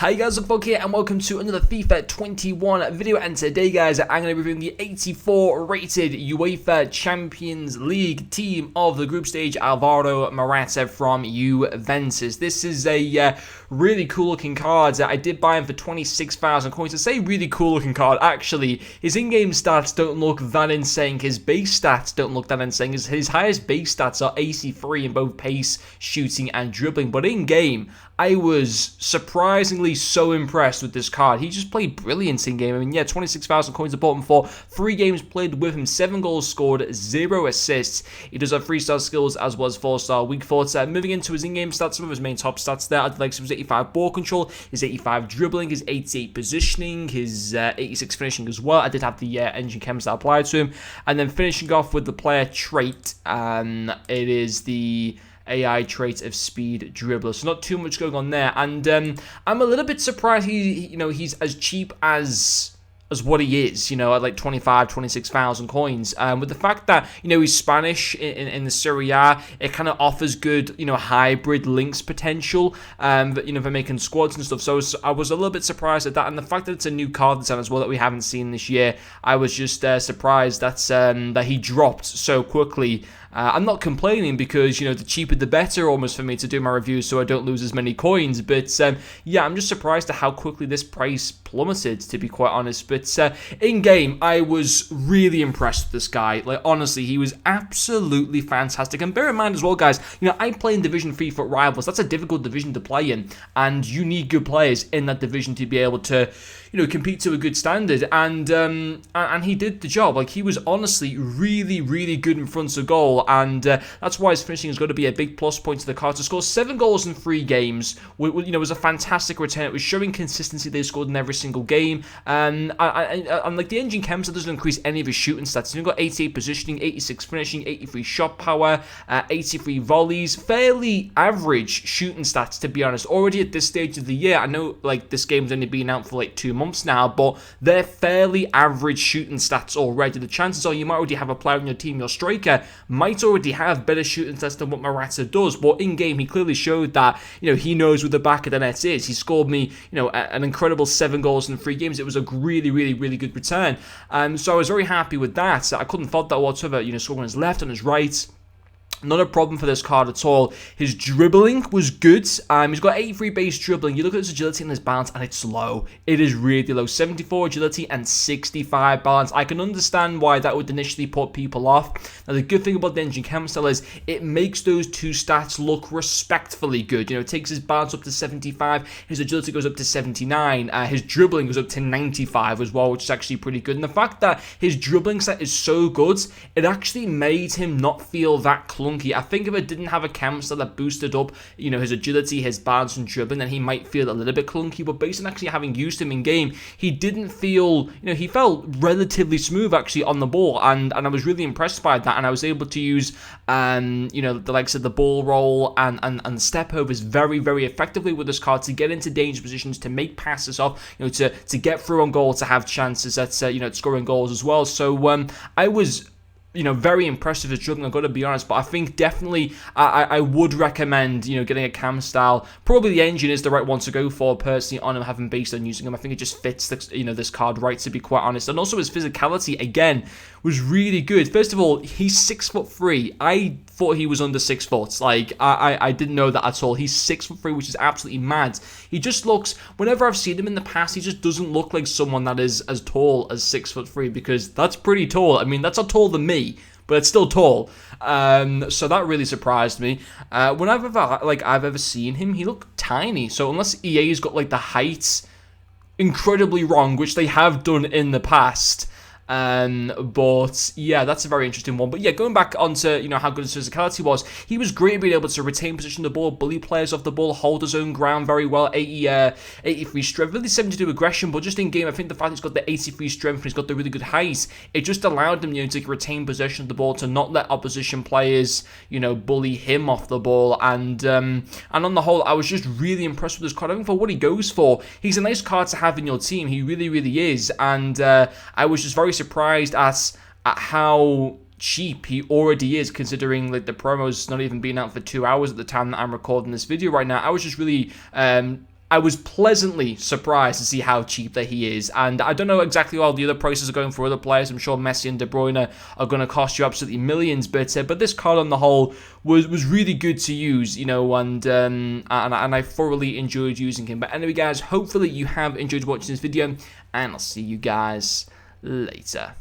Hi guys, Totgs here and welcome to another FIFA 21 video, and today guys I'm going to be reviewing the 84 rated UEFA Champions League team of the group stage, Alvaro Morata from Juventus. This is a really cool looking card. I did buy him for 26,000 coins. I say really cool looking card, actually his in-game stats don't look that insane, his base stats don't look that insane. His highest base stats are AC3 in both pace, shooting and dribbling, but in-game I was surprisingly so impressed with this card. He just played brilliant in game. I mean, yeah, 26,000 coins I bought him for. 3 games played with him, 7 goals scored, 0 assists. He does have 3-star skills as well as 4-star weak foot. Moving into his in-game stats, some of his main top stats there, I'd like his 85 ball control, his 85 dribbling, his 88 positioning, his 86 finishing as well. I did have the engine chems that applied to him. And then finishing off with the player trait, it is the AI trait of speed dribbler, so not too much going on there. And I'm a little bit surprised he's as cheap as what he is, at like 26,000 coins. With the fact that, he's Spanish in the Serie A, it kind of offers good, hybrid links potential, for making squads and stuff. So I was a little bit surprised at that. And the fact that it's a new card design as well that we haven't seen this year, I was just surprised that he dropped so quickly. I'm not complaining because, the cheaper the better almost for me to do my reviews so I don't lose as many coins. But, yeah, I'm just surprised at how quickly this price plummeted, to be quite honest. But in-game, I was really impressed with this guy. Like, honestly, he was absolutely fantastic. And bear in mind as well, guys, I play in Division 3 Foot Rivals. That's a difficult division to play in. And you need good players in that division to be able to, compete to a good standard. And he did the job. Like, he was honestly really, really good in front of goal. And that's why his finishing is going to be a big plus point to the card. To score 7 goals in 3 games, was a fantastic return. It was showing consistency. They scored in every single game. And like the engine chems, that doesn't increase any of his shooting stats. He's got 88 positioning, 86 finishing, 83 shot power, 83 volleys. Fairly average shooting stats, to be honest. Already at this stage of the year, I know like this game's only been out for like 2 months now, but they're fairly average shooting stats already. The chances are you might already have a player in your team, your striker, might already have better shooting stats than what Morata does, but in game he clearly showed that he knows where the back of the net is. He scored me an incredible 7 goals in 3 games. It was a really, really, really good return. So I was very happy with that. I couldn't fault that whatsoever. Scoring on his left, on his right. Not a problem for this card at all. His dribbling was good. He's got 83 base dribbling. You look at his agility and his balance, and it's low. It is really low. 74 agility and 65 balance. I can understand why that would initially put people off. Now, the good thing about the engine chem style is it makes those 2 stats look respectfully good. It takes his balance up to 75. His agility goes up to 79. His dribbling goes up to 95 as well, which is actually pretty good. And the fact that his dribbling set is so good, it actually made him not feel that clunky. I think if it didn't have a chem style that boosted up, his agility, his balance and dribbling, then he might feel a little bit clunky. But based on actually having used him in game, he didn't feel, he felt relatively smooth actually on the ball, and I was really impressed by that. And I was able to use, the likes of the ball roll and step overs very, very effectively with this card to get into dangerous positions, to make passes off, to get through on goal, to have chances at, scoring goals as well. So I was very impressed with his dribbling, I've got to be honest. But I think definitely I would recommend, getting a cam style. Probably the engine is the right one to go for, personally, on him, having based on using him. I think it just fits, this card right, to be quite honest. And also his physicality, again, was really good. First of all, he's 6'3". I thought he was under 6 foot. Like, I didn't know that at all. He's 6'3", which is absolutely mad. He just looks, whenever I've seen him in the past, he just doesn't look like someone that is as tall as 6'3", because that's pretty tall. I mean, that's not taller than me, but it's still tall. So that really surprised me. When I've ever seen him, he looked tiny. So unless EA's got like the height incredibly wrong, which they have done in the past. But yeah, that's a very interesting one. But yeah, going back onto how good his physicality was, he was great at being able to retain position of the ball, bully players off the ball, hold his own ground very well. 83 strength, really 72 aggression, but just in game, I think the fact he's got the 83 strength and he's got the really good height, it just allowed him to retain possession of the ball, to not let opposition players bully him off the ball. And on the whole, I was just really impressed with this card. I think for what he goes for, he's a nice card to have in your team. He really, really is. And I was just very surprised at how cheap he already is, considering like the promo's not even been out for 2 hours at the time that I'm recording this video right now. I was just really I was pleasantly surprised to see how cheap that he is. And I don't know exactly how the other prices are going for other players. I'm sure Messi and De Bruyne are going to cost you absolutely millions. But this card on the whole was really good to use, you know, and I thoroughly enjoyed using him. But anyway, guys, hopefully you have enjoyed watching this video, and I'll see you guys later.